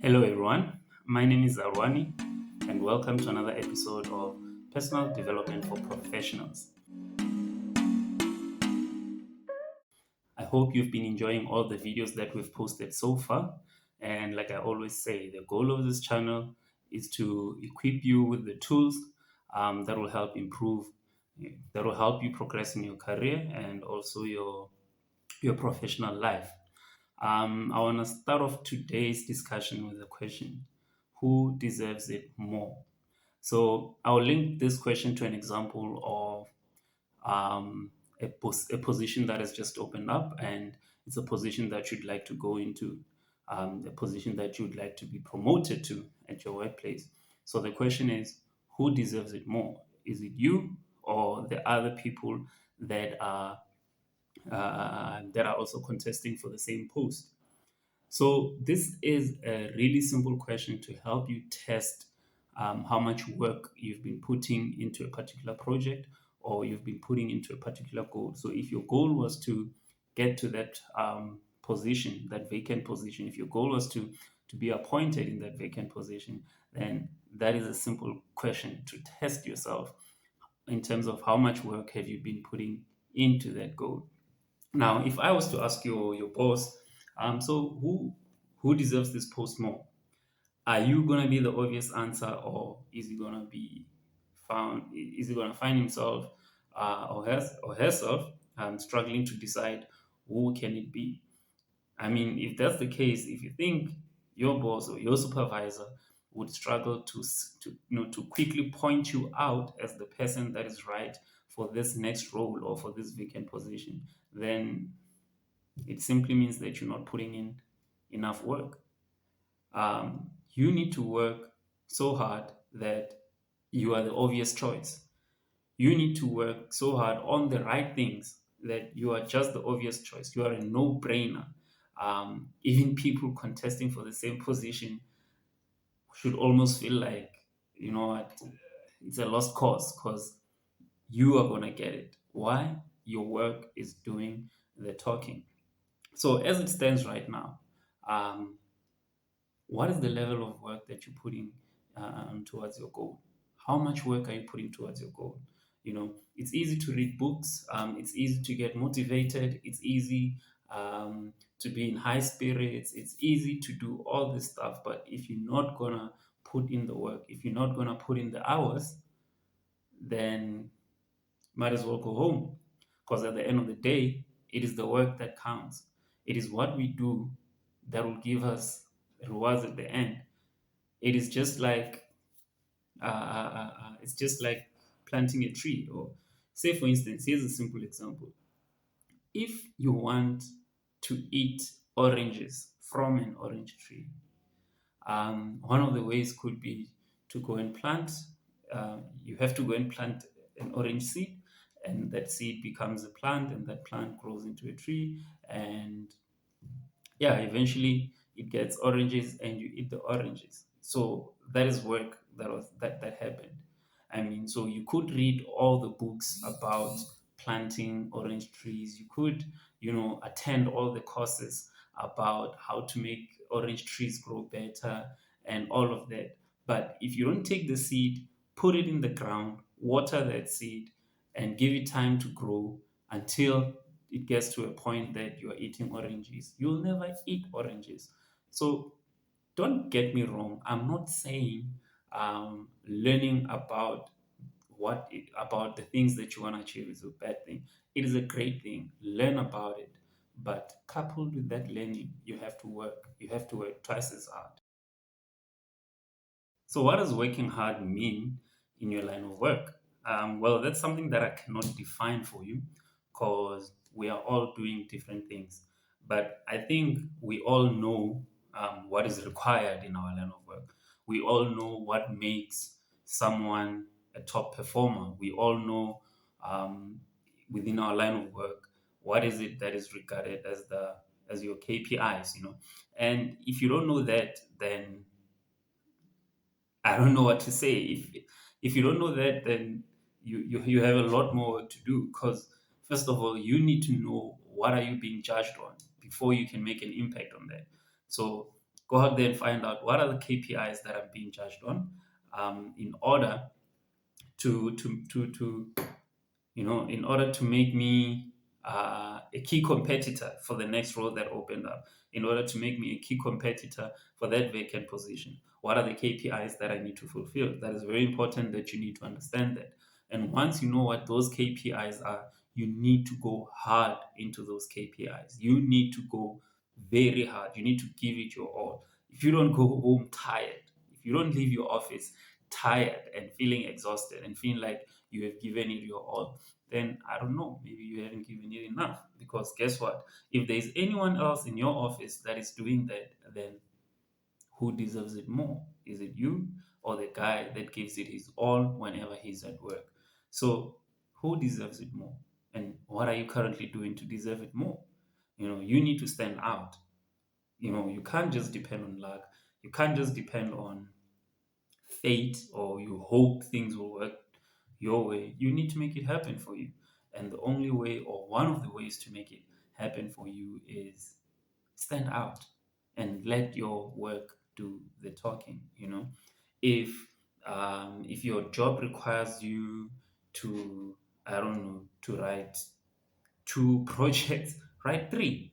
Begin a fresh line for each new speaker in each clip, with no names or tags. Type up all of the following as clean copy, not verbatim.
Hello, everyone. My name is Arwani, and welcome to another episode of Personal Development for Professionals. I hope you've been enjoying all the videos that we've posted so far. And like I always say, the goal of this channel is to equip you with the tools that will help improve, that will help you progress in your career and also your professional life. I want to start off today's discussion with a question: who deserves it more? So I'll link this question to an example of a position that has just opened up, and it's a position that you'd like to go into, a position that you'd like to be promoted to at your workplace. So the question is, who deserves it more? Is it you or the other people that are also contesting for the same post? So this is a really simple question to help you test how much work you've been putting into a particular project or you've been putting into a particular goal. So if your goal was to get to that position, that vacant position, if your goal was to be appointed in that vacant position, then that is a simple question to test yourself in terms of how much work have you been putting into that goal. Now, if I was to ask your boss, so who deserves this post more? Are you gonna be the obvious answer, or is he gonna be found? Is he gonna find himself or herself struggling to decide who can it be? I mean, if that's the case, if you think your boss or your supervisor would struggle to quickly point you out as the person that is right for this next role or for this vacant position, then it simply means that you're not putting in enough work. You need to work so hard that you are the obvious choice. You need to work so hard on the right things that you are just the obvious choice. You are a no brainer. Even people contesting for the same position should almost feel like, you know what, it's a lost cause because you are going to get it. Why? Your work is doing the talking. So, as it stands right now, um, what is the level of work that you're putting towards your goal? How much work are you putting towards your goal? It's easy to read books. It's easy to get motivated. It's easy to be in high spirits. It's easy to do all this stuff. But if you're not gonna put in the work, if you're not gonna put in the hours, then might as well go home. Because at the end of the day, it is the work that counts. It is what we do that will give us rewards at the end. It is just like it's just like planting a tree. Or say, for instance, here's a simple example. If you want to eat oranges from an orange tree, one of the ways could be to go and plant. You have to go and plant an orange seed, and that seed becomes a plant, and that plant grows into a tree. And yeah, eventually it gets oranges, and you eat the oranges. So that is work that happened. I mean, so you could read all the books about planting orange trees. You could, attend all the courses about how to make orange trees grow better and all of that. But if you don't take the seed, put it in the ground, water that seed, and give it time to grow until it gets to a point that you are eating oranges, you'll never eat oranges. So don't get me wrong. I'm not saying learning about the things that you want to achieve is a bad thing. It is a great thing. Learn about it. But coupled with that learning, you have to work. You have to work twice as hard. So, what does working hard mean in your line of work? Well, that's something that I cannot define for you because we are all doing different things. But I think we all know what is required in our line of work. We all know what makes someone a top performer. We all know within our line of work what is it that is regarded as your KPIs. And if you don't know that, then I don't know what to say. If you don't know that, then you have a lot more work to do. Because first of all, you need to know what are you being judged on before you can make an impact on that. So Go out there and find out what are the KPIs that I'm being judged on, in order to in order to make me a key competitor for the next role that opened up, in order to make me a key competitor for that vacant position. What are the KPIs that I need to fulfill? That is very important that you need to understand that. And once you know what those KPIs are, you need to go hard into those KPIs. You need to go very hard. You need to give it your all. If you don't go home tired, if you don't leave your office tired and feeling exhausted and feeling like you have given it your all, then I don't know, maybe you haven't given it enough. Because guess what? If there's anyone else in your office that is doing that, then who deserves it more? Is it you or the guy that gives it his all whenever he's at work? So, who deserves it more? And what are you currently doing to deserve it more? You need to stand out. You can't just depend on luck. You can't just depend on fate or you hope things will work your way. You need to make it happen for you. And the only way, or one of the ways to make it happen for you, is stand out and let your work do the talking. If if your job requires you to, I don't know, to write two projects, write three.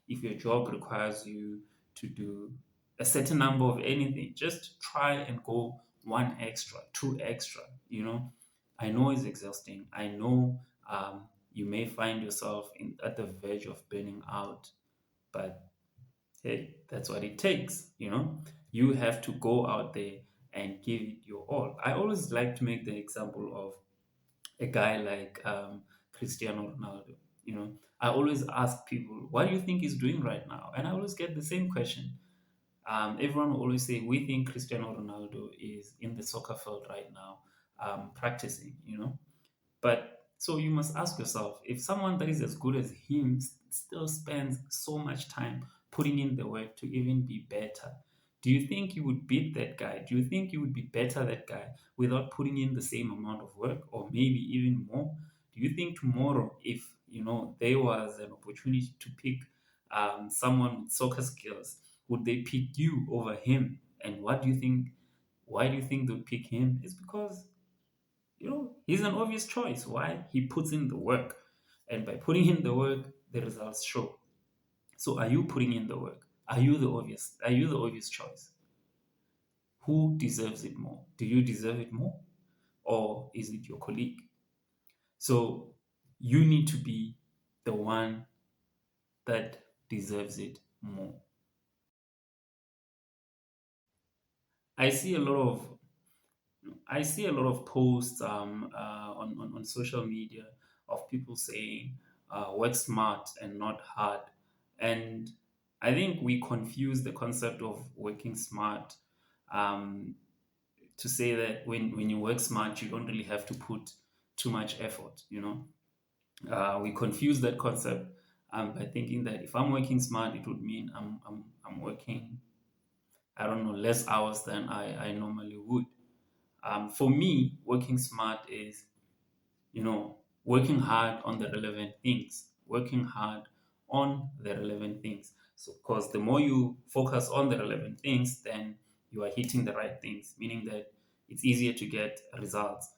If your job requires you to do a certain number of anything, just try and go one extra, two extra. I know it's exhausting. I know you may find yourself at the verge of burning out, but hey, that's what it takes. You have to go out there and give it your all. I always like to make the example of a guy like Cristiano Ronaldo. I always ask people, what do you think he's doing right now? And I always get the same question. Everyone will always say, we think Cristiano Ronaldo is in the soccer field right now, practicing. But so you must ask yourself, if someone that is as good as him still spends so much time putting in the work to even be better, do you think you would beat that guy? Do you think you would be better that guy without putting in the same amount of work or maybe even more? Do you think tomorrow, if there was an opportunity to pick someone with soccer skills, would they pick you over him? And what do you think? Why do you think they'll pick him? It's because he's an obvious choice. Why? He puts in the work. And by putting in the work, the results show. So are you putting in the work? Are you the obvious choice? Who deserves it more? Do you deserve it more? Or is it your colleague? So you need to be the one that deserves it more. I see a lot of I see a lot of posts on social media of people saying work smart and not hard. And I think we confuse the concept of working smart um, to say that when you work smart, you don't really have to put too much effort. We confuse that concept by thinking that if I'm working smart, it would mean I'm working, I don't know, less hours than I normally would. For me, working smart is, working hard on the relevant things, working hard on the relevant things. So, because the more you focus on the relevant things, then you are hitting the right things, meaning that it's easier to get results.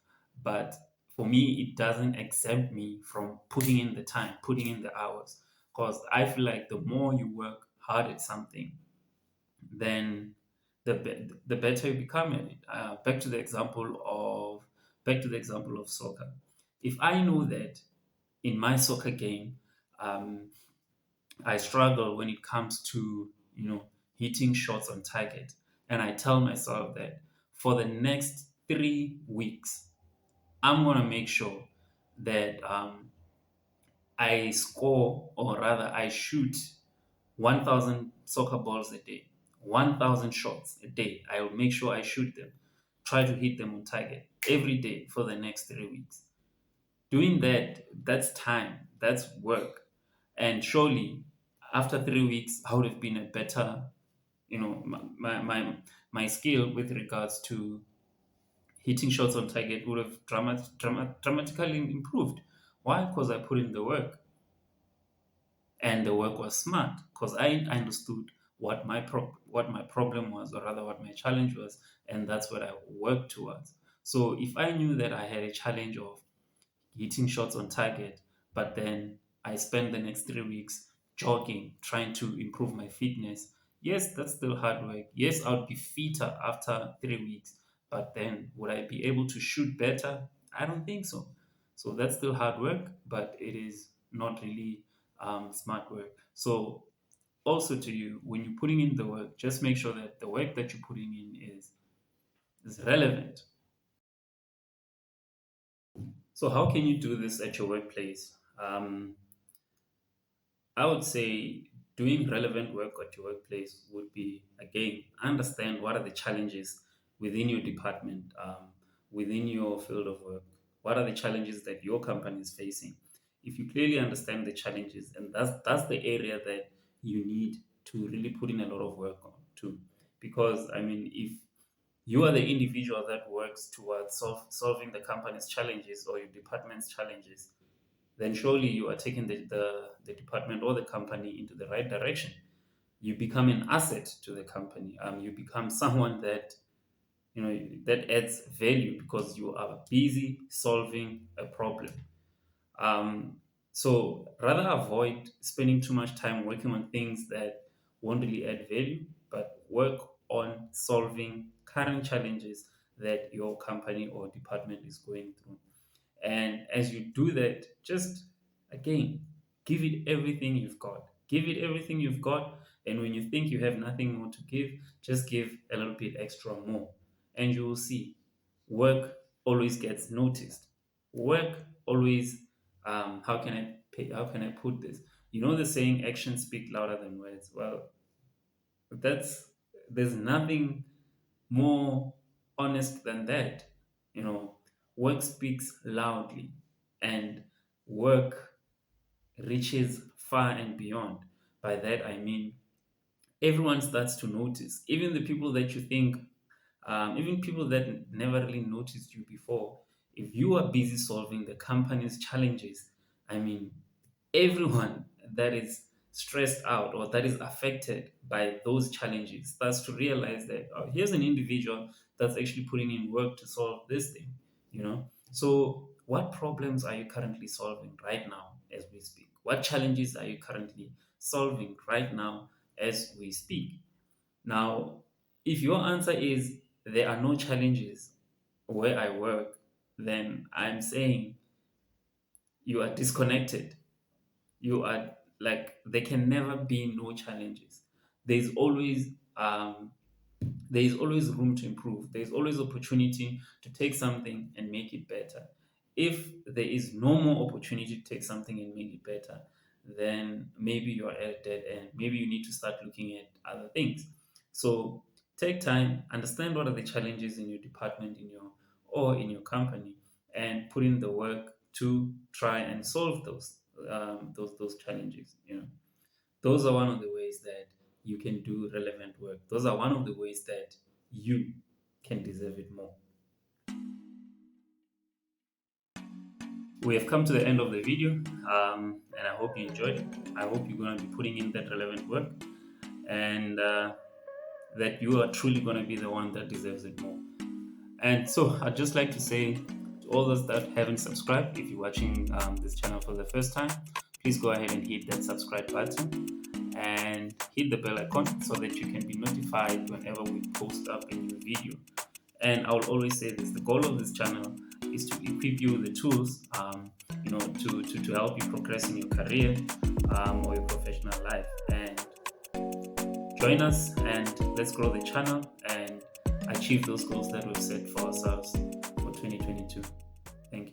But for me, it doesn't exempt me from putting in the time, putting in the hours, because I feel like the more you work hard at something, then the better you become at it. Back to the example of soccer. If I know that in my soccer game, um, I struggle when it comes to hitting shots on target, and I tell myself that for the next 3 weeks, I'm gonna make sure that I score, or rather, I shoot 1,000 soccer balls a day, 1,000 shots a day. I will make sure I shoot them, try to hit them on target every day for the next 3 weeks. Doing that, that's time, that's work. And surely, after 3 weeks, I would have been a better, my skill with regards to hitting shots on target would have dramatically improved. Why? Because I put in the work. And the work was smart because I understood what my problem was, or rather what my challenge was, and that's what I worked towards. So if I knew that I had a challenge of hitting shots on target, but then I spend the next 3 weeks jogging, trying to improve my fitness. Yes, that's still hard work. Yes, I would be fitter after 3 weeks, but then would I be able to shoot better? I don't think so. So that's still hard work, but it is not really smart work. So also to you, when you're putting in the work, just make sure that the work that you're putting in is relevant. So how can you do this at your workplace? I would say doing relevant work at your workplace would be, again, understand what are the challenges within your department, within your field of work. What are the challenges that your company is facing? If you clearly understand the challenges, and that's the area that you need to really put in a lot of work on too. Because I mean, if you are the individual that works towards solving the company's challenges or your department's challenges, then surely you are taking the department or the company into the right direction. You become an asset to the company. You become someone that that adds value because you are busy solving a problem. Um, so rather avoid spending too much time working on things that won't really add value, but work on solving current challenges that your company or department is going through. And as you do that, just again, give it everything you've got. Give it everything you've got. And when you think you have nothing more to give, just give a little bit extra more. And you will see work always gets noticed. Work always, how can I put this? You know the saying, actions speak louder than words. Well, that's, there's nothing more honest than that. You know, work speaks loudly, and work reaches far and beyond. By that, I mean everyone starts to notice, even the people that you think, even people that never really noticed you before. If you are busy solving the company's challenges, I mean, everyone that is stressed out or that is affected by those challenges starts to realize that, oh, here's an individual that's actually putting in work to solve this thing, you know. So what problems are you currently solving right now as we speak? What challenges are you currently solving right now as we speak? Now, if your answer is there are no challenges where I work, then I'm saying you are disconnected. You are, like, there can never be no challenges. There's always um, there is always room to improve. There is always opportunity to take something and make it better. If there is no more opportunity to take something and make it better, then maybe you're at a dead end. Maybe you need to start looking at other things. So take time, understand what are the challenges in your department, in your company, and put in the work to try and solve those challenges. You know, those are one of the ways that you can do relevant work. Those are one of the ways that you can deserve it more. We have come to the end of the video, and I hope you enjoyed it. I hope you're going to be putting in that relevant work, and that you are truly going to be the one that deserves it more. And so I'd just like to say to all those that haven't subscribed, if you're watching this channel for the first time, please go ahead and hit that subscribe button and hit the bell icon so that you can be notified whenever we post up a new video. And I will always say this: the goal of this channel is to equip you with the tools, to help you progress in your career or your professional life. And join us and let's grow the channel and achieve those goals that we've set for ourselves for 2022. Thank you.